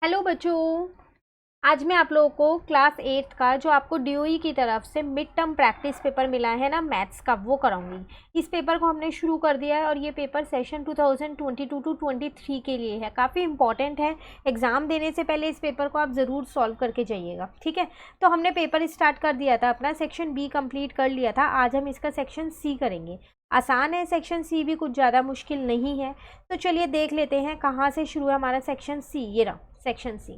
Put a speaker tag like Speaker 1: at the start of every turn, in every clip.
Speaker 1: Hello बच्चों। आज मैं आप लोगों को क्लास 8 का जो आपको डीओई की तरफ से मिड टर्म प्रैक्टिस पेपर मिला है ना मैथ्स का, वो कराऊंगी। इस पेपर को हमने शुरू कर दिया है और ये पेपर सेशन 2022 टू 23 के लिए है। काफ़ी इंपॉर्टेंट है। एग्ज़ाम देने से पहले इस पेपर को आप ज़रूर सॉल्व करके जाइएगा, ठीक है। तो हमने पेपर स्टार्ट कर दिया था, अपना सेक्शन बी कंप्लीट कर लिया था। आज हम इसका सेक्शन सी करेंगे। आसान है सेक्शन सी भी, कुछ ज़्यादा मुश्किल नहीं है। तो चलिए देख लेते हैं कहाँ से शुरू है हमारा सेक्शन सी। ये रहा सेक्शन सी,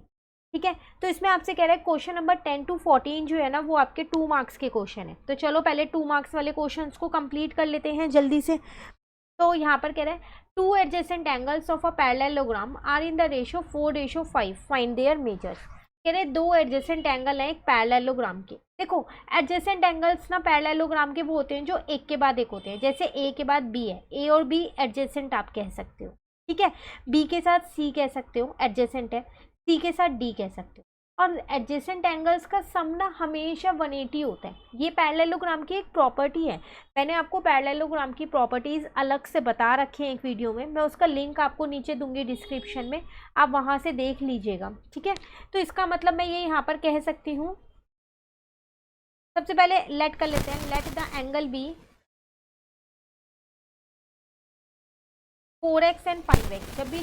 Speaker 1: ठीक है। तो इसमें आपसे कह रहा है क्वेश्चन नंबर 10 टू 14 जो है ना वो आपके 2 मार्क्स के क्वेश्चन है। तो चलो पहले 2 मार्क्स वाले क्वेश्चंस को कंप्लीट कर लेते हैं जल्दी से। तो यहाँ पर कह रहे हैं two adjacent angles of a parallelogram are in the ratio 4:5, find their measures. कह रहे दो एडजेसेंट एंगल हैं एक पैरेललोग्राम के। देखो एडजेसेंट एंगल्स ना पैरेललोग्राम के वो होते हैं जो एक के बाद एक होते हैं। जैसे ए के बाद बी है, ए और बी एडजेसेंट आप कह सकते हो, ठीक है। बी के साथ सी कह सकते हो, एडजेसेंट है। सी के साथ डी कह सकते हो। और एडजेसेंट एंगल्स का सम ना हमेशा 180 होता है। ये पैरेललोग्राम की एक प्रॉपर्टी है। मैंने आपको पैरेललोग्राम की प्रॉपर्टीज अलग से बता रखे हैं एक वीडियो में, मैं उसका लिंक आपको नीचे दूंगी डिस्क्रिप्शन में, आप वहां से देख लीजिएगा, ठीक है। तो इसका मतलब मैं ये यहाँ पर कह सकती हूँ, सबसे पहले लेट कर लेते हैं, let the angle be 4x and 5x। जब भी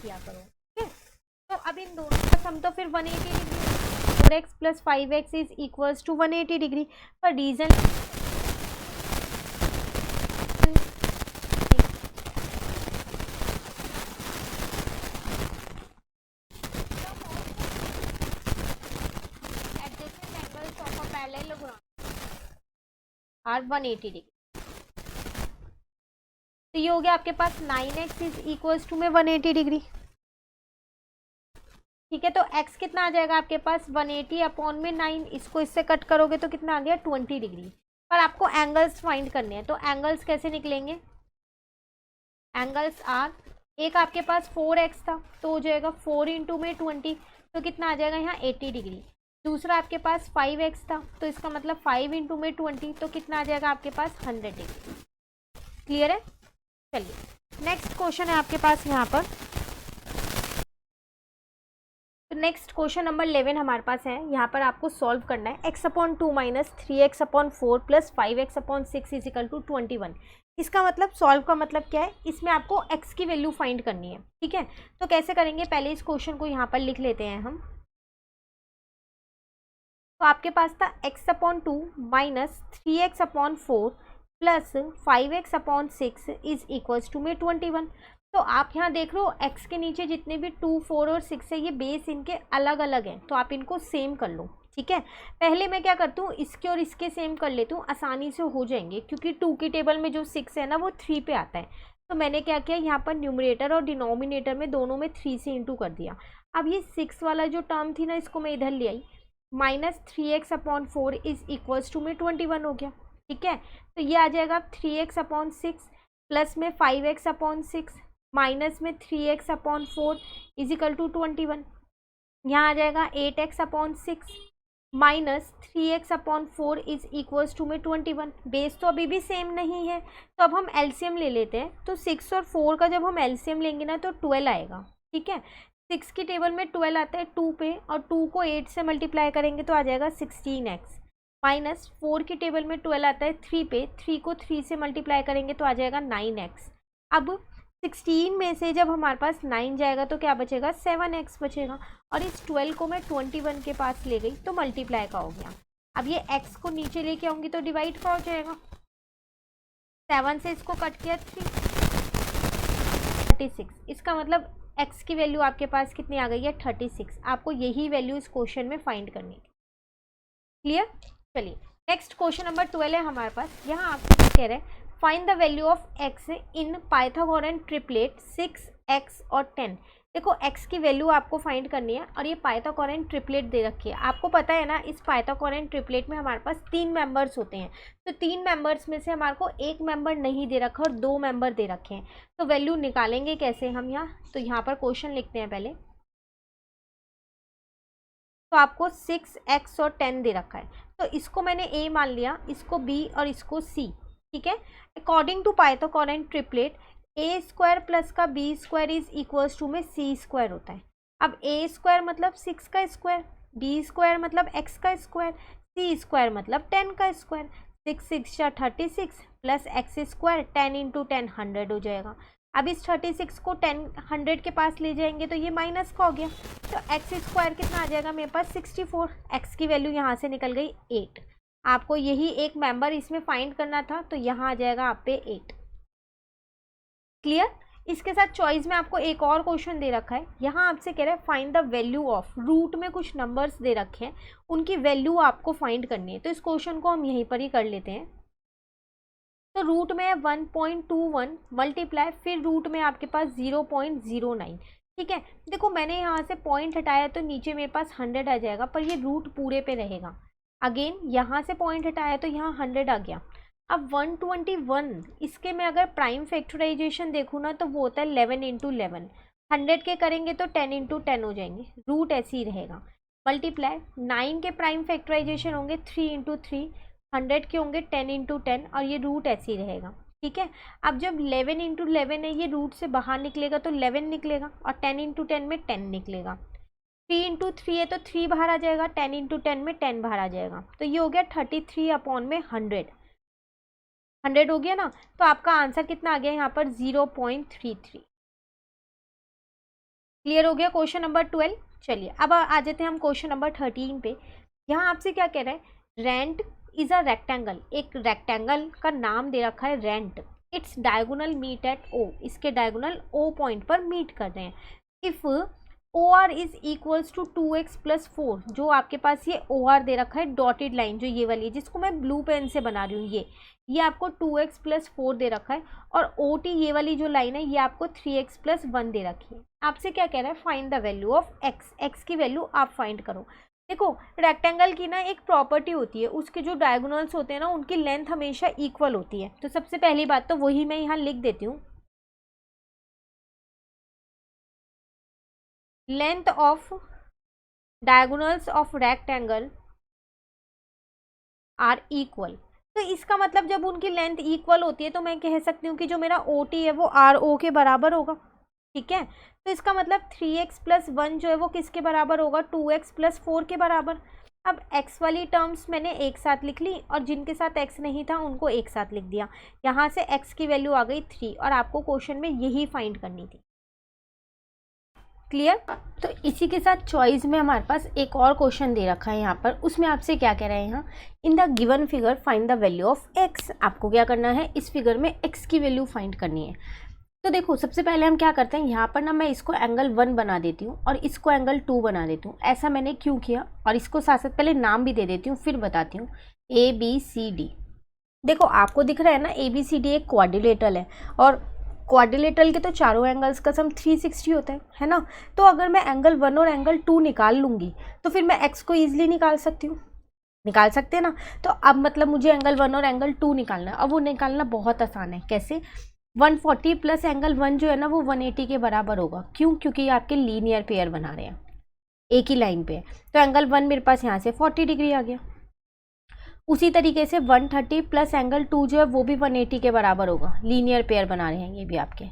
Speaker 1: किया करो, ठीक है। तो अब इन दोनों का सम तो फिर 180 degree, 4x plus 5x is equals to 180 degree. पर reason adjacent angles of a parallelogram are 180 degree. तो ये हो गया आपके पास 9x इज इक्वल्स टू में 180 डिग्री, ठीक है। तो x कितना आ जाएगा आपके पास 180 अपॉन में 9, इसको इससे कट करोगे तो कितना आ गया 20 डिग्री। पर आपको एंगल्स फाइंड करने हैं, तो एंगल्स कैसे निकलेंगे। एंगल्स आर, एक आपके पास 4x था तो हो जाएगा 4 इंटू में 20, तो कितना आ जाएगा यहाँ 80 डिग्री। दूसरा आपके पास 5x था तो इसका मतलब 5 इंटू में 20, तो कितना आ जाएगा आपके पास 100 डिग्री। क्लियर है। चलिए नेक्स्ट क्वेश्चन है आपके पास यहाँ पर। तो नेक्स्ट क्वेश्चन नंबर 11 हमारे पास है। यहाँ पर आपको सॉल्व करना है x/2 minus 3x/4 plus 5x/6 is equal to 21। इसका मतलब सॉल्व का मतलब क्या है, इसमें आपको x की वैल्यू फाइंड करनी है, ठीक है। तो कैसे करेंगे, पहले इस क्वेश्चन को यहाँ पर लिख लेते हैं हम। तो आपके पास था x/2 minus 3x/4 plus 5x/6 is equals to में 21। तो आप यहाँ देख रहे हो x के नीचे जितने भी 2, 4 और 6 है, ये बेस इनके अलग अलग हैं, तो आप इनको सेम कर लो, ठीक है। पहले मैं क्या करती हूँ, इसके और इसके सेम कर लेती हूँ, आसानी से हो जाएंगे, क्योंकि 2 की टेबल में जो 6 है ना वो 3 पे आता है। तो मैंने क्या किया, यहाँ पर न्यूमरेटर और डिनोमिनेटर में दोनों में 3 से इंटू कर दिया। अब ये 6 वाला जो टर्म थी ना, इसको मैं इधर ले आई, minus 3x/4 is equals to में 21 हो गया, ठीक है। तो ये आ जाएगा 3x/6 प्लस में 5x/6 माइनस में 3x/4 इज इक्वल टू 21। यहाँ आ जाएगा 8x/6 minus 3x/4 is equals to में 21। बेस तो अभी भी सेम नहीं है, तो अब हम एलसीएम ले लेते हैं। तो 6 और 4 का जब हम एलसीएम लेंगे ना तो 12 आएगा, ठीक है। 6 की टेबल में 12 आता है 2 पे, और 2 को 8 से मल्टीप्लाई करेंगे तो आ जाएगा 16x। माइनस 4 की टेबल में 12 आता है 3 पे, 3 को 3 से मल्टीप्लाई करेंगे तो आ जाएगा 9x। अब 16 में से जब हमारे पास 9 जाएगा तो क्या बचेगा, 7x बचेगा। और इस 12 को मैं 21 के पास ले गई तो मल्टीप्लाई का हो गया। अब ये x को नीचे लेके आऊँगी तो डिवाइड का हो जाएगा। 7 से इसको कट किया 36। इसका मतलब x की वैल्यू आपके पास कितनी आ गई है 36। आपको यही वैल्यू इस क्वेश्चन में फाइंड करनी है। क्लियर। चलिए नेक्स्ट क्वेश्चन नंबर 12 है हमारे पास। यहाँ आपको कह रहे हैं find the value of x in Pythagorean triplet 6x और 10। देखो x की वैल्यू आपको फाइंड करनी है, और ये पाइथागोरन ट्रिपलेट दे रखी है। आपको पता है ना, इस पाइथागोरन ट्रिपलेट में हमारे पास 3 मेंबर्स होते हैं। तो 3 मेंबर्स में से हमारे को 1 मेंबर नहीं दे रखा और 2 मेंबर दे रखे हैं। तो वैल्यू निकालेंगे कैसे हम यहाँ, तो यहाँ पर क्वेश्चन लिखते हैं पहले। तो आपको 6x और 10 दे रखा है, तो इसको मैंने a मान लिया, इसको b और इसको c, ठीक है। According to Pythagorean triplet A square plus का B square is equals to में सी स्क्वायर होता है। अब ए स्क्वायर मतलब 6 का स्क्वायर, बी स्क्वायर मतलब x का स्क्वायर, सी स्क्वायर मतलब 10 का स्क्वायर। 6 6 या 36 प्लस एक्स स्क्वायर 10 इंटू 10 100 हो जाएगा। अब इस 36 को 10 100 के पास ले जाएंगे तो ये माइनस का हो गया, तो एक्स स्क्वायर कितना आ जाएगा मेरे पास 64। एक्स की वैल्यू यहाँ से निकल गई 8। आपको यही एक मेंबर इसमें फाइंड करना था, तो यहाँ आ जाएगा आप पे 8। क्लियर। इसके साथ चॉइस में आपको एक और क्वेश्चन दे रखा है। यहाँ आपसे कह रहा है find the value of, root में कुछ नंबर्स दे रखे हैं, उनकी वैल्यू आपको फाइंड करनी है। तो इस क्वेश्चन को हम यहीं पर ही कर लेते हैं। तो रूट में है 1.21 मल्टीप्लाई, फिर रूट में आपके पास 0.09। ठीक है, देखो मैंने यहाँ से पॉइंट हटाया तो नीचे मेरे पास 100 आ जाएगा, पर ये रूट पूरे पे रहेगा। अगेन यहाँ से पॉइंट हटाया तो यहाँ 100 आ गया। अब 121, इसके मैं अगर प्राइम फैक्टराइजेशन देखूँ ना तो वो होता है 11 इंटू 11। 100 के करेंगे तो 10 इंटू 10 हो जाएंगे, रूट ऐसे ही रहेगा। मल्टीप्लाई 9 के प्राइम फैक्टराइजेशन होंगे 3 इंटू 3, 100 के होंगे 10 इंटू 10, और ये रूट ऐसे ही रहेगा। ठीक है, अब जब 11 इंटू 11 है, ये रूट से बाहर निकलेगा तो 11 निकलेगा, और 10 इंटू 10 में 10 निकलेगा। 3 इंटू 3 है तो 3 बाहर आ जाएगा, 10 इंटू 10 में 10 बाहर आ जाएगा, तो ये हो गया 33 अपॉन में 100। 100 हो गया ना, तो आपका आंसर कितना आ गया यहाँ पर 0.33। क्लियर हो गया क्वेश्चन नंबर 12। चलिए अब आ जाते हैं हम क्वेश्चन नंबर 13 पे। यहाँ आपसे क्या कह रहा है, रेंट इज अ रेक्टेंगल, एक रेक्टेंगल का नाम दे रखा है rent. Its diagonal meet at O, इसके डायगोनल ओ पॉइंट पर मीट कर रहे हैं। If O R is equals to 2x plus 4, जो आपके पास ये ओ आर दे रखा है डॉटेड लाइन, जो ये वाली है जिसको मैं ब्लू पेन से बना रही हूँ, ये आपको 2x प्लस 4 दे रखा है, और ओ टी ये वाली जो लाइन है ये आपको 3x प्लस 1 दे रखी है। आपसे क्या कह रहा है, find the value of x, x की वैल्यू आप फाइंड करो। देखो रेक्टेंगल की ना एक प्रॉपर्टी होती है, उसके जो डायगोनल्स होते हैं ना उनकी लेंथ हमेशा इक्वल होती है। तो सबसे पहली बात तो वही मैं यहाँ लिख देती हूँ, length of diagonals of rectangle are equal. तो इसका मतलब जब उनकी लेंथ इक्वल होती है तो मैं कह सकती हूँ कि जो मेरा ओ टी है वो आर ओ के बराबर होगा। ठीक है, तो इसका मतलब 3x प्लस 1 जो है वो किसके बराबर होगा, 2x प्लस 4 के बराबर। अब x वाली टर्म्स मैंने एक साथ लिख ली, और जिनके साथ x नहीं था उनको एक साथ लिख दिया। यहाँ से x की वैल्यू आ गई 3, और आपको क्वेश्चन में यही फाइंड करनी थी। क्लियर। तो इसी के साथ चॉइस में हमारे पास एक और क्वेश्चन दे रखा है यहाँ पर, उसमें आपसे क्या कह रहे हैं, यहाँ in the given figure find the value of x। आपको क्या करना है, इस फिगर में x की वैल्यू फाइंड करनी है। तो देखो सबसे पहले हम क्या करते हैं, यहाँ पर ना मैं इसको एंगल 1 बना देती हूँ और इसको एंगल 2 बना देती हूँ। ऐसा मैंने क्यों किया, और इसको साथ साथ पहले नाम भी दे देती हूँ फिर बताती हूँ। ABCD, देखो आपको दिख रहा है ना ABCD एक क्वाड्रिलेटरल है, और क्वाड्रिलेटरल के तो चारों एंगल्स का सम 360 होता है ना। तो अगर मैं एंगल 1 और एंगल 2 निकाल लूँगी तो फिर मैं x को ईजिली निकाल सकती हूँ, निकाल सकते हैं ना। तो अब मतलब मुझे एंगल 1 और एंगल 2 निकालना है। अब वो निकालना बहुत आसान है, कैसे, 140 प्लस एंगल 1 जो है ना वो 180 के बराबर होगा। क्यों, क्योंकि आपके लीनियर पेयर बना रहे हैं, एक ही लाइन पे है। तो एंगल 1 मेरे पास यहाँ से 40 डिग्री आ गया। उसी तरीके से 130 प्लस एंगल 2 जो है वो भी 180 के बराबर होगा, लीनियर पेयर बना रहे हैं ये भी आपके।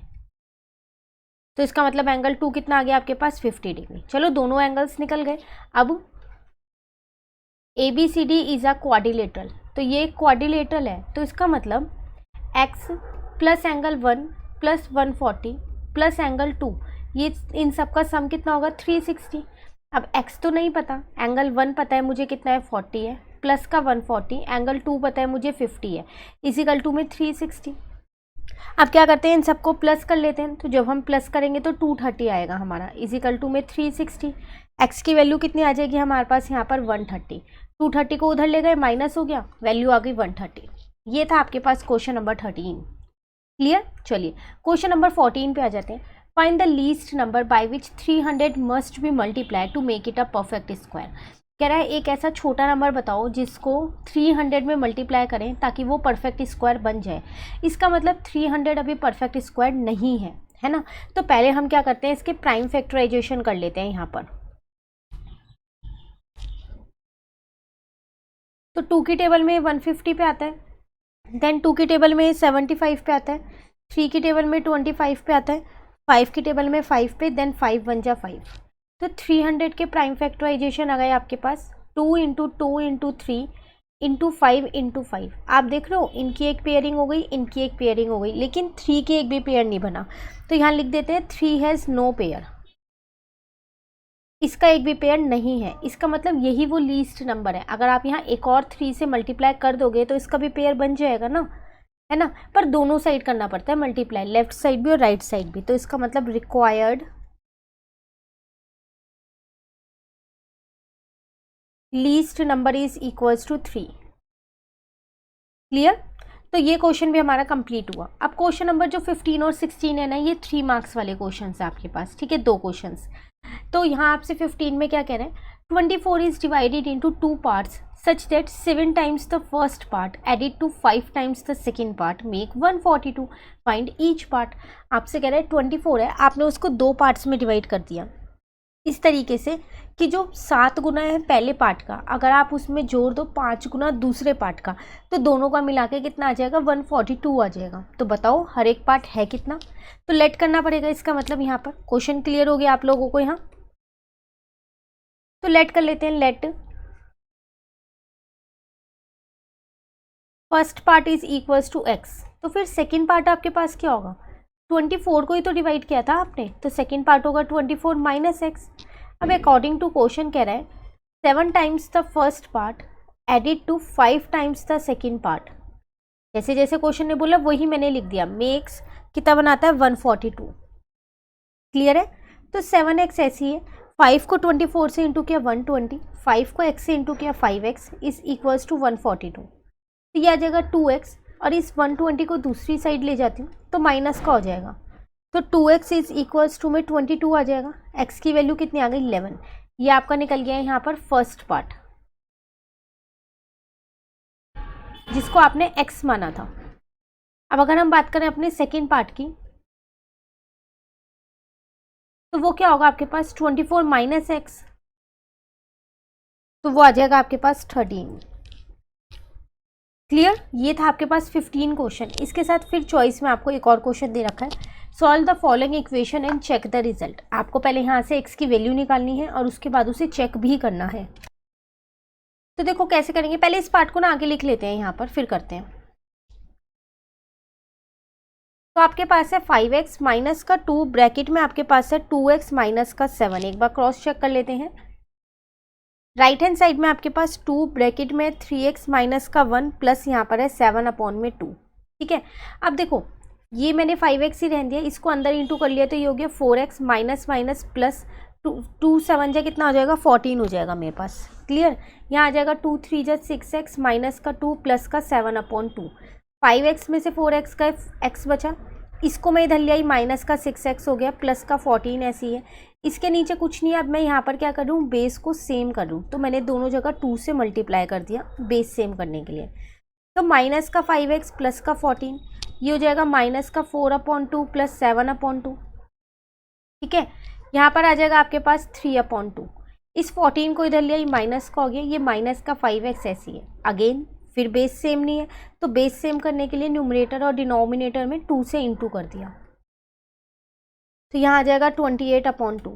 Speaker 1: तो इसका मतलब एंगल 2 कितना आ गया आपके पास, 50 डिग्री। चलो दोनों एंगल्स निकल गए। अब ABCD इज अ क्वाड्रिलेटरल, तो ये क्वाड्रिलेटरल है, तो इसका मतलब x plus angle 1 plus 140 plus angle 2, ये इन सब का सम कितना होगा 360। अब x तो नहीं पता, एंगल 1 पता है मुझे कितना है 40 है, प्लस का 140, एंगल 2 पता है मुझे 50 है, इजिकल टू में 360। अब क्या करते हैं, इन सबको प्लस कर लेते हैं। तो जब हम प्लस करेंगे तो 230 आएगा हमारा, इजिकल टू में 360। x की वैल्यू कितनी आ जाएगी हमारे पास यहाँ पर 130। 230 को उधर ले गए, माइनस हो गया, वैल्यू आ गई 130। ये था आपके पास क्वेश्चन नंबर 13। क्लियर। चलिए क्वेश्चन नंबर 14 पे आ जाते हैं। Find the least number by which 300 must be multiply two make it a perfect square. कह रहा है एक ऐसा छोटा नंबर बताओ जिसको 300 में मल्टीप्लाई करें ताकि वो परफेक्ट स्क्वायर बन जाए। इसका मतलब 300 अभी परफेक्ट स्क्वायर नहीं है ना। तो पहले हम क्या करते हैं, इसके प्राइम फैक्टराइजेशन कर लेते हैं यहाँ पर। तो 2 की टेबल में 150 पे आता है, देन 2 की टेबल में 75 पे आता है, 3 की टेबल में 25 पे आता है, 5 की टेबल में 5 पे, देन 5 1 जा 5। तो 300 के प्राइम फैक्टराइजेशन आ गए आपके पास 2 इंटू 2 इंटू 3 इंटू 5 इंटू 5। आप देख रहे हो इनकी एक पेयरिंग हो गई, इनकी एक पेयरिंग हो गई, लेकिन 3 की एक भी पेयर नहीं बना। तो यहाँ लिख देते हैं 3 हैज़ नो पेयर, इसका एक भी पेयर नहीं है। इसका मतलब यही वो लीस्ट नंबर है। अगर आप यहाँ एक और 3 से मल्टीप्लाई कर दोगे तो इसका भी पेयर बन जाएगा ना, है ना। पर दोनों साइड करना पड़ता है मल्टीप्लाई, लेफ्ट साइड भी और राइट साइड भी। तो इसका मतलब required least number is equals to 3। Clear. तो ये क्वेश्चन भी हमारा कंप्लीट हुआ। अब क्वेश्चन नंबर जो 15 और 16 है ना, ये 3 मार्क्स वाले क्वेश्चन है आपके पास, ठीक है, 2 क्वेश्चन। तो यहाँ आपसे 15 में क्या कह रहे हैं, 24 is divided into 2 parts such that 7 times the first part added to 5 times the second part make 142, find each part. आपसे कह रहे हैं 24 है, आपने उसको 2 पार्ट्स में डिवाइड कर दिया इस तरीके से कि जो 7 गुना है पहले पार्ट का, अगर आप उसमें जोड़ दो 5 गुना दूसरे पार्ट का, तो दोनों का मिला के कितना आ जाएगा, 142 आ जाएगा। तो बताओ हर एक पार्ट है कितना। तो लेट करना पड़ेगा, इसका मतलब यहाँ पर क्वेश्चन क्लियर हो गया आप लोगों को यहाँ। तो लेट कर लेते हैं, let first part is equals to x. तो फिर सेकेंड पार्ट आपके पास क्या होगा, 24 को ही तो डिवाइड किया था आपने, तो सेकेंड पार्ट होगा 24 माइनस एक्स। अब अकॉर्डिंग टू क्वेश्चन कह रहा है 7 times the first part added to 5 times the second part. जैसे जैसे क्वेश्चन ने बोला वही मैंने लिख दिया, मेक्स कितना बनाता है 142। क्लियर है। तो 7x ऐसी है, 5 को 24 से इंटू किया 120, 5 को x से इंटू किया 5x इज इक्वल्स टू 142। तो ये आ जाएगा 2x, और इस 120 को दूसरी साइड ले जाती हूँ तो माइनस का हो जाएगा। तो 2x इज इक्वल्स टू में 22 आ जाएगा। x की वैल्यू कितनी आ गई 11। ये आपका निकल गया है यहाँ पर फर्स्ट पार्ट जिसको आपने x माना था। अब अगर हम बात करें अपने सेकेंड पार्ट की, तो वो क्या होगा आपके पास 24 माइनस एक्स, तो वो आ जाएगा आपके पास 13। क्लियर। ये था आपके पास 15 क्वेश्चन। इसके साथ फिर चॉइस में आपको एक और क्वेश्चन दे रखा है, solve the following equation and check the result. आपको पहले यहाँ से x की वैल्यू निकालनी है और उसके बाद उसे चेक भी करना है। तो देखो कैसे करेंगे, पहले इस पार्ट को ना आगे लिख लेते हैं यहाँ पर, फिर करते हैं। तो आपके पास है 5x माइनस का 2, ब्रैकेट में आपके पास है 2x माइनस का 7। एक बार क्रॉस चेक कर लेते हैं। राइट हैंड साइड में आपके पास 2, ब्रैकेट में 3x माइनस का 1 प्लस यहाँ पर है 7 अपॉन में 2। ठीक है। अब देखो ये मैंने 5x ही रहने दिया, इसको अंदर इंटू कर लिया तो ये हो गया 4x माइनस माइनस प्लस 2 7 जा कितना हो जाएगा 14 हो जाएगा मेरे पास। क्लियर। यहाँ आ जाएगा 2 3 जा 6x माइनस का 2 प्लस का 7 अपॉन 2। 5x में से 4x का x बचा, इसको मैं इधर लिया माइनस का 6x हो गया प्लस का 14 ऐसी है। इसके नीचे कुछ नहीं है। अब मैं यहाँ पर क्या कर रहा हूँ, बेस को सेम कर रहा हूँ, तो मैंने दोनों जगह 2 से मल्टीप्लाई कर दिया बेस सेम करने के लिए। तो माइनस का 5x प्लस का 14, ये हो जाएगा माइनस का 4 अपॉन 2 प्लस 7 अपॉन 2। ठीक है। यहाँ पर आ जाएगा आपके पास 3 अपॉन 2। इस 14 को इधर लिया, ये माइनस का हो गया, ये माइनस का 5x ऐसी है। अगेन फिर बेस सेम नहीं है, तो बेस सेम करने के लिए न्यूमरेटर और डिनोमिनेटर में 2 से इंटू कर दिया, तो यहाँ आ जाएगा 28 अपॉन 2।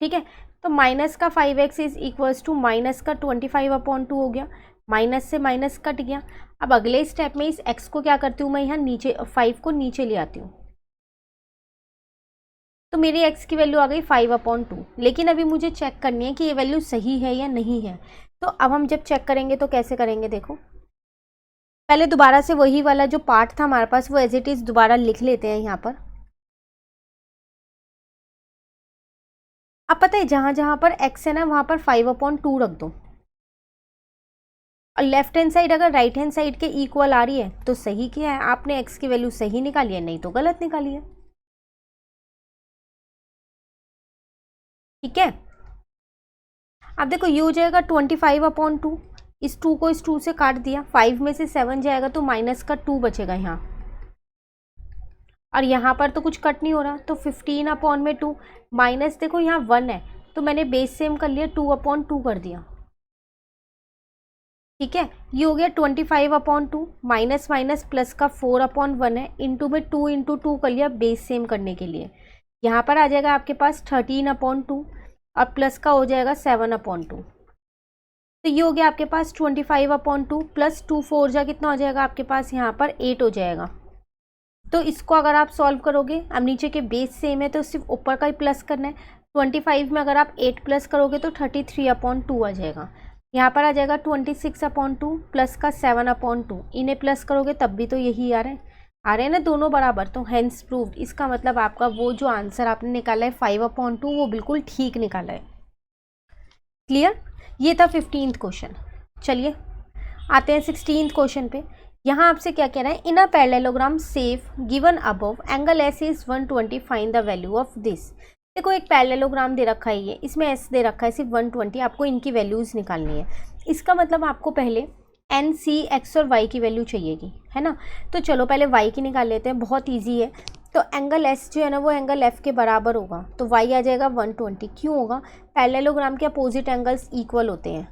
Speaker 1: ठीक है। तो माइनस का 5x is equals to minus का 25 अपॉन 2 हो गया, माइनस से माइनस कट गया। अब अगले स्टेप में इस x को क्या करती हूँ मैं, यहाँ नीचे 5 को नीचे ले आती हूँ, तो मेरी x की वैल्यू आ गई 5 अपॉन 2। लेकिन अभी मुझे चेक करनी है कि ये वैल्यू सही है या नहीं है। तो अब हम जब चेक करेंगे तो कैसे करेंगे, देखो पहले दोबारा से वही वाला जो पार्ट था हमारे पास वो एज इट इज़ दोबारा लिख लेते हैं यहाँ पर। अब पता है जहाँ जहाँ पर x है ना वहाँ पर 5 अपॉन 2 रख दो, और लेफ्ट हैंड साइड अगर राइट हैंड साइड के इक्वल आ रही है तो सही किया है आपने, x की वैल्यू सही निकाली है, नहीं तो गलत निकाली है। ठीक है। अब देखो ये हो जाएगा 25 अपॉन 2, इस 2 को इस 2 से काट दिया, 5 में से 7 जाएगा तो माइनस का 2 बचेगा यहाँ, और यहाँ पर तो कुछ कट नहीं हो रहा, तो 15 अपॉन में 2 माइनस, देखो यहाँ 1 है तो मैंने बेस सेम कर लिया, 2 अपॉन 2 कर दिया। ठीक है, ये हो गया 25/2, माइनस माइनस प्लस का 4/1 है, इंटू में 2 इंटू 2 कर लिया बेस सेम करने के लिए। यहाँ पर आ जाएगा आपके पास 13/2 और प्लस का हो जाएगा 7/2। तो ये हो गया आपके पास 25/2 प्लस 2 4 जा कितना हो जाएगा आपके पास यहाँ पर 8 हो जाएगा। तो इसको अगर आप सॉल्व करोगे, अब नीचे के बेस सेम है तो सिर्फ ऊपर का ही प्लस करना है। 25 में अगर आप 8 प्लस करोगे तो 33/2 आ जाएगा। यहाँ पर आ जाएगा 26/2 प्लस का 7/2, इन्हें प्लस करोगे तब भी तो यही आ रहे हैं ना दोनों बराबर, तो हेंस प्रूव्ड। इसका मतलब आपका वो जो आंसर आपने निकाला है 5/2 वो बिल्कुल ठीक निकाला है। क्लियर? ये था 15th क्वेश्चन। चलिए आते हैं 16th क्वेश्चन पे। यहाँ आपसे क्या कह रहा है, in a parallelogram safe given above angle S is 120 find the value of this. देखो एक पैरेललोग्राम दे रखा है, ये इसमें एस दे रखा है सिर्फ 120, आपको इनकी वैल्यूज़ निकालनी है। इसका मतलब आपको पहले एन सी एक्स और वाई की वैल्यू चाहिएगी, है ना। तो चलो पहले वाई की निकाल लेते हैं, बहुत ईजी है। तो एंगल एस जो है ना वो एंगल एफ के बराबर होगा, तो वाई आ जाएगा 120। क्यों होगा? पैरेललोग्राम के अपोजिट एंगल्स इक्वल होते हैं।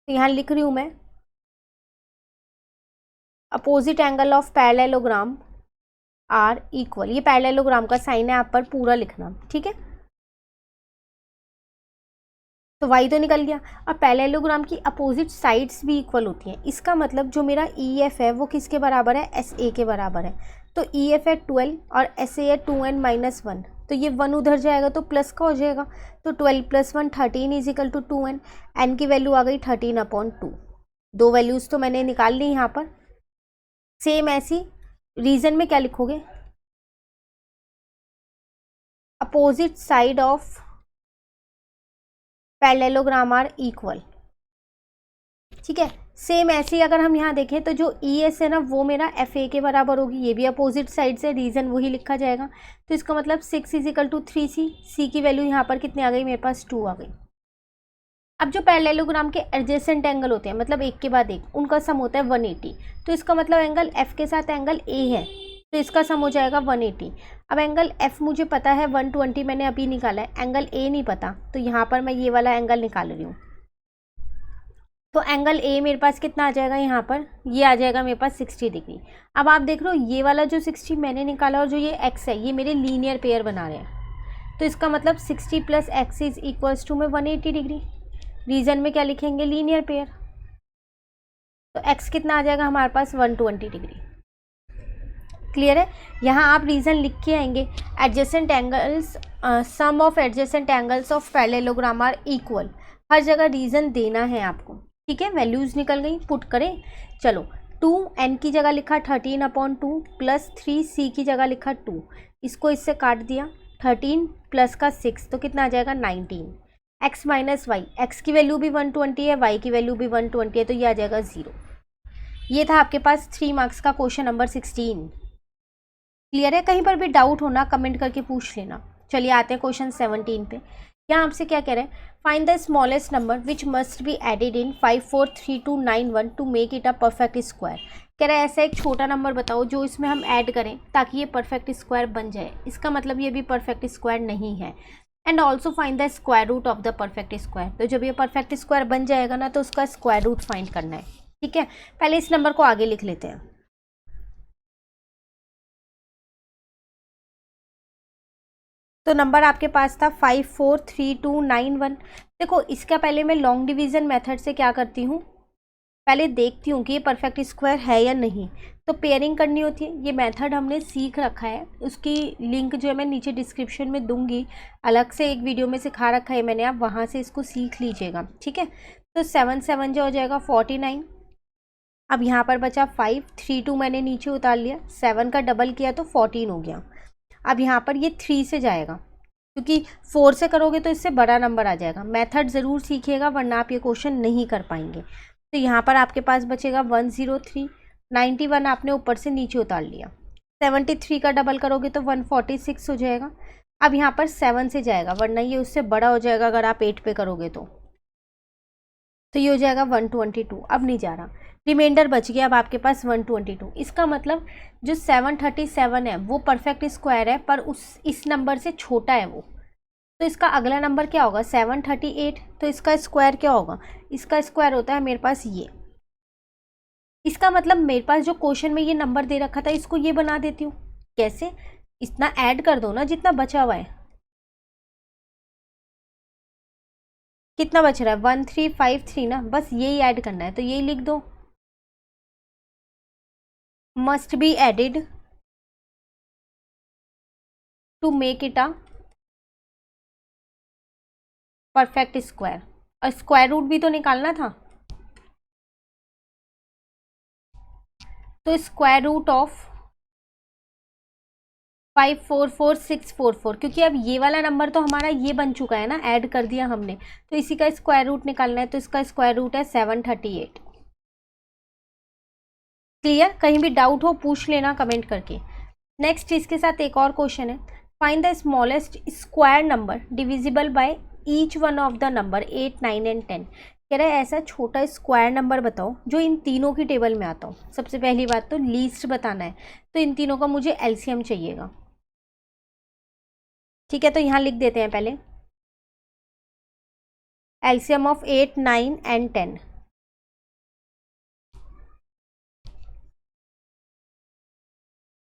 Speaker 1: तो यहाँ लिख रही हूँ मैं, opposite angle of parallelogram are equal. ये पैरेललोग्राम का साइन है, आप पर पूरा लिखना, ठीक है। तो वाई तो निकल गया। अब पैरेललोग्राम की अपोजिट साइड्स भी इक्वल होती हैं। इसका मतलब जो मेरा ई एफ है वो किसके बराबर है? एस ए के बराबर है। तो ई एफ है 12 और एस ए है 2n-1, तो ये 1 उधर जाएगा तो प्लस का हो जाएगा। तो 12 + 1 13 is equal to 2n। N की वैल्यू आ गई 13/2। दो वैल्यूज़ तो मैंने निकाल ली यहाँ पर। सेम ऐसी रीजन में क्या लिखोगे? Opposite side of parallelogram are equal, ठीक है। सेम ऐसे ही अगर हम यहाँ देखें तो जो ई एस है ना वो मेरा एफ ए के बराबर होगी, ये भी अपोजिट साइड से, रीजन वही लिखा जाएगा। तो इसका मतलब 6 इज इक्वल टू 3c। सी की वैल्यू यहाँ पर कितनी आ गई? मेरे पास 2 आ गई। अब जो पैरेललोग्राम के एडजेसेंट एंगल होते हैं, मतलब एक के बाद एक, उनका सम होता है 180। तो इसका मतलब एंगल एफ के साथ एंगल ए है, तो इसका सम हो जाएगा 180। अब एंगल एफ मुझे पता है 120 मैंने अभी निकाला है, एंगल ए नहीं पता, तो यहाँ पर मैं ये वाला एंगल निकाल रही हूँ। तो एंगल ए मेरे पास कितना आ जाएगा? यहाँ पर ये आ जाएगा मेरे पास 60 डिग्री। अब आप देख रहे हो ये वाला जो 60 मैंने निकाला और जो ये एक्स है ये मेरे लीनियर पेयर बना रहे हैं। तो इसका मतलब 60 + x इज इक्वल्स टू में 180 डिग्री। रीजन में क्या लिखेंगे? Linear pair. तो x कितना आ जाएगा हमारे पास? 120 डिग्री। क्लियर है? यहाँ आप रीजन लिख के आएंगे, adjacent angles, sum of adjacent angles of parallelogram are equal. हर जगह रीजन देना है आपको, ठीक है। वैल्यूज़ निकल गई, पुट करें। चलो 2n की जगह लिखा 13/2 प्लस 3c की जगह लिखा 2, इसको इससे काट दिया। 13 प्लस का 6 तो कितना आ जाएगा? 19। x माइनस वाई, एक्स की वैल्यू भी 120 है, वाई की वैल्यू भी 120 है, तो ये आ जाएगा 0। ये था आपके पास 3 मार्क्स का क्वेश्चन नंबर 16। क्लियर है? कहीं पर भी डाउट होना कमेंट करके पूछ लेना। चलिए आते हैं क्वेश्चन 17 पे। यहाँ आपसे क्या कह रहे हैं? Find the smallest number which must be added in 543291 to make it a perfect square. कह रहा है ऐसा एक छोटा नंबर बताओ जो इसमें हम ऐड करें ताकि ये परफेक्ट स्क्वायर बन जाए। इसका मतलब ये भी परफेक्ट स्क्वायर नहीं है। And also find the square root of the perfect square. तो जब ये परफेक्ट स्क्वायर बन जाएगा ना तो उसका स्क्वायर रूट फाइंड करना है, ठीक है। पहले इस नंबर को आगे लिख लेते हैं। तो नंबर आपके पास था 543291। देखो इसका पहले मैं लॉन्ग डिवीज़न मेथड से क्या करती हूँ, पहले देखती हूँ कि ये परफेक्ट स्क्वायर है या नहीं। तो पेयरिंग करनी होती है, ये मेथड हमने सीख रखा है, उसकी लिंक जो है मैं नीचे डिस्क्रिप्शन में दूंगी। अलग से एक वीडियो में सिखा रखा है मैंने, आप वहाँ से इसको सीख लीजिएगा, ठीक है। तो 7 7 जो हो जाएगा 49। अब यहाँ पर बचा 5, 3 2 मैंने नीचे उतार लिया, 7 का डबल किया तो 14 हो गया। अब यहाँ पर ये 3 से जाएगा, क्योंकि 4 से करोगे तो इससे बड़ा नंबर आ जाएगा। मेथड ज़रूर सीखिएगा वरना आप ये क्वेश्चन नहीं कर पाएंगे। तो यहाँ पर आपके पास बचेगा 103। 91 आपने ऊपर से नीचे उतार लिया, 73 का डबल करोगे तो 146 हो जाएगा। अब यहाँ पर 7 से जाएगा वरना ये उससे बड़ा हो जाएगा अगर आप 8 पे करोगे तो ये हो जाएगा 122। अब नहीं जा रहा, रिमाइंडर बच गया अब आपके पास 122। इसका मतलब जो 737 है वो परफेक्ट स्क्वायर है पर इस नंबर से छोटा है वो, तो इसका अगला नंबर क्या होगा 738। तो इसका स्क्वायर क्या होगा, इसका स्क्वायर होता है मेरे पास ये। इसका मतलब मेरे पास जो क्वेश्चन में ये नंबर दे रखा था इसको ये बना देती हूँ। कैसे, इतना ऐड कर दो ना जितना बचा हुआ है। कितना बच रहा है 1353 ना, बस यही ऐड करना है, तो यही लिख दो। Must be added to make it a perfect square. और स्क्वायर रूट भी तो निकालना था, तो स्क्वायर रूट ऑफ 544644, क्योंकि अब ये वाला नंबर तो हमारा ये बन चुका है ना, ऐड कर दिया हमने, तो इसी का स्क्वायर रूट निकालना है। तो इसका स्क्वायर रूट है 738। क्लियर, कहीं भी डाउट हो पूछ लेना कमेंट करके। नेक्स्ट इसके साथ एक और क्वेश्चन है, find the smallest square number divisible by each one of the number 8, 9 and 10। कह रहा है ऐसा छोटा स्क्वायर नंबर बताओ जो इन तीनों की टेबल में आता हो। सबसे पहली बात तो लीस्ट बताना है, तो इन तीनों का मुझे एलसीएम चाहिएगा। ठीक है, तो यहाँ लिख देते हैं पहले एलसीएम ऑफ 8, 9 एंड 10।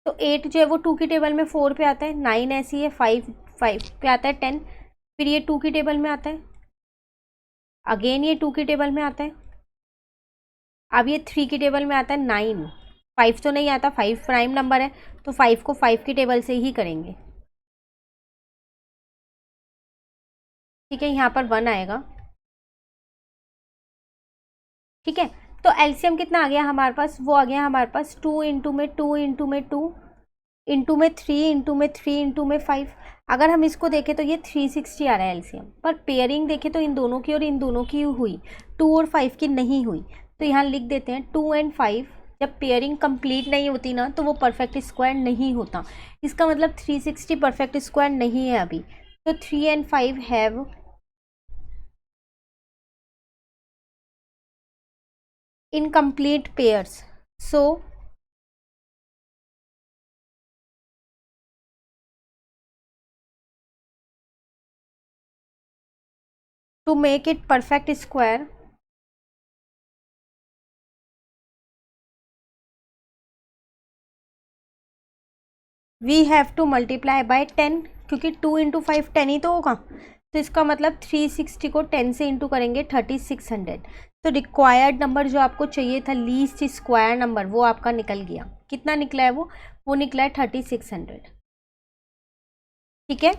Speaker 1: तो 8 जो है वो 2 की टेबल में 4 पे आता है, 9 ऐसी है 5 पे आता है, 10 फिर ये 2 की टेबल में आता है, अगेन ये 2 की टेबल में आता है, अब ये 3 की टेबल में आता है 9। 5 तो नहीं आता, 5 प्राइम नंबर है, तो 5 को 5 की टेबल से ही करेंगे। ठीक है, यहाँ पर 1 आएगा। ठीक है, तो एलसीएम कितना आ गया हमारे पास, वो आ गया हमारे पास 2 इंटू में 2 इंटू में 2 इंटू में 3 इंटू में 3 इंटू में 5। अगर हम इसको देखें तो ये 360 आ रहा है एलसीएम, पर पेयरिंग देखें तो इन दोनों की और इन दोनों की हुई, 2 और 5 की नहीं हुई। तो यहाँ लिख देते हैं 2 एंड 5 जब पेयरिंग कंप्लीट नहीं होती ना तो वो परफेक्ट स्क्वायर नहीं होता। इसका मतलब 360 परफेक्ट स्क्वायर नहीं है अभी। तो 3 and 5 have incomplete pairs, so to make it perfect square we have to multiply by 10, क्योंकि 2 इंटू 5 10 ही तो होगा। तो इसका मतलब 360 को 10 से इंटू करेंगे 3600। तो रिक्वायर्ड नंबर जो आपको चाहिए था लीस्ट स्क्वायर नंबर वो आपका निकल गया। कितना निकला है वो निकला है 3600। ठीक है,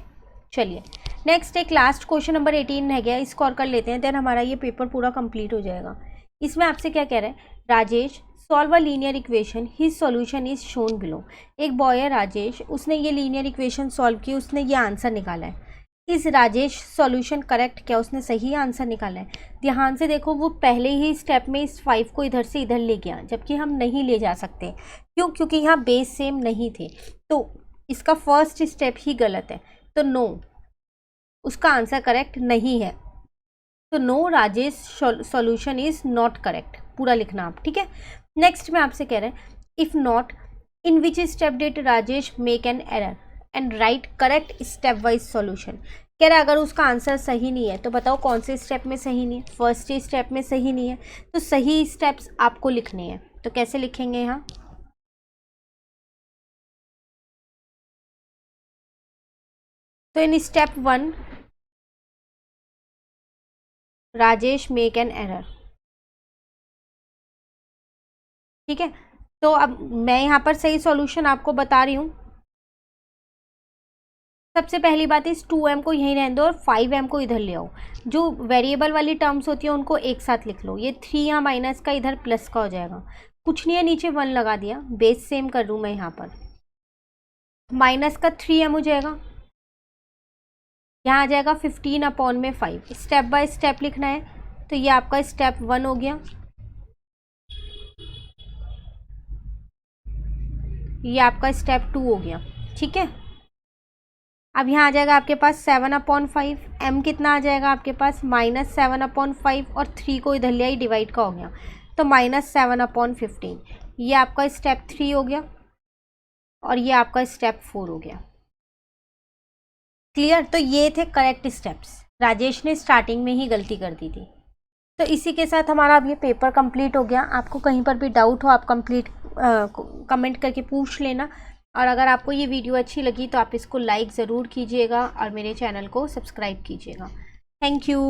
Speaker 1: चलिए नेक्स्ट एक लास्ट क्वेश्चन नंबर 18 रह गया, इसको और कर लेते हैं, देन हमारा ये पेपर पूरा कंप्लीट हो जाएगा। इसमें आपसे क्या कह रहा है, Rajesh solve a linear equation his solution is shown below. एक बॉय है राजेश, उसने ये लीनियर इक्वेशन सॉल्व की, उसने ये आंसर निकाला है। इस राजेश सॉल्यूशन करेक्ट, क्या उसने सही आंसर निकाला है। ध्यान से देखो, वो पहले ही स्टेप में इस 5 को इधर से इधर ले गया, जबकि हम नहीं ले जा सकते। क्यों, क्योंकि यहाँ बेस सेम नहीं थे, तो इसका फर्स्ट स्टेप ही गलत है। तो नो, उसका आंसर करेक्ट नहीं है। तो no, Rajesh solution is not correct, पूरा लिखना आप। ठीक है, नेक्स्ट में आपसे कह रहे हैं if not in which step did Rajesh make an error and right correct step wise solution. कह रहा है अगर उसका आंसर सही नहीं है तो बताओ कौन से स्टेप में सही नहीं है। फर्स्ट स्टेप में सही नहीं है, तो सही स्टेप्स आपको लिखने हैं। तो कैसे लिखेंगे यहाँ, तो in step 1 Rajesh make an error. ठीक है, तो अब मैं यहाँ पर सही सॉल्यूशन आपको बता रही हूँ। सबसे पहली बात इस 2m को यहीं रहने दो और 5m को इधर ले आओ। जो वेरिएबल वाली टर्म्स होती है उनको एक साथ लिख लो। ये 3 यहाँ माइनस का, इधर प्लस का हो जाएगा। कुछ नहीं है, नीचे 1 लगा दिया, बेस सेम कर दूँ मैं यहाँ पर। माइनस का 3m हो जाएगा, यहाँ आ जाएगा 15 अपॉन में 5। स्टेप बाय स्टेप लिखना है, तो ये आपका स्टेप 1 हो गया, ये आपका स्टेप 2 हो गया। ठीक है, अब यहाँ आ जाएगा आपके पास 7/5, m कितना आ जाएगा आपके पास -7/5, और 3 को इधर ले आई, डिवाइड का हो गया, तो -7/15। ये आपका स्टेप 3 हो गया और ये आपका स्टेप 4 हो गया। क्लियर। तो ये थे करेक्ट स्टेप्स, राजेश ने स्टार्टिंग में ही गलती कर दी थी। तो इसी के साथ हमारा अब ये पेपर कंप्लीट हो गया। आपको कहीं पर भी डाउट हो आप कमेंट करके पूछ लेना। और अगर आपको ये वीडियो अच्छी लगी तो आप इसको लाइक ज़रूर कीजिएगा और मेरे चैनल को सब्सक्राइब कीजिएगा। Thank you.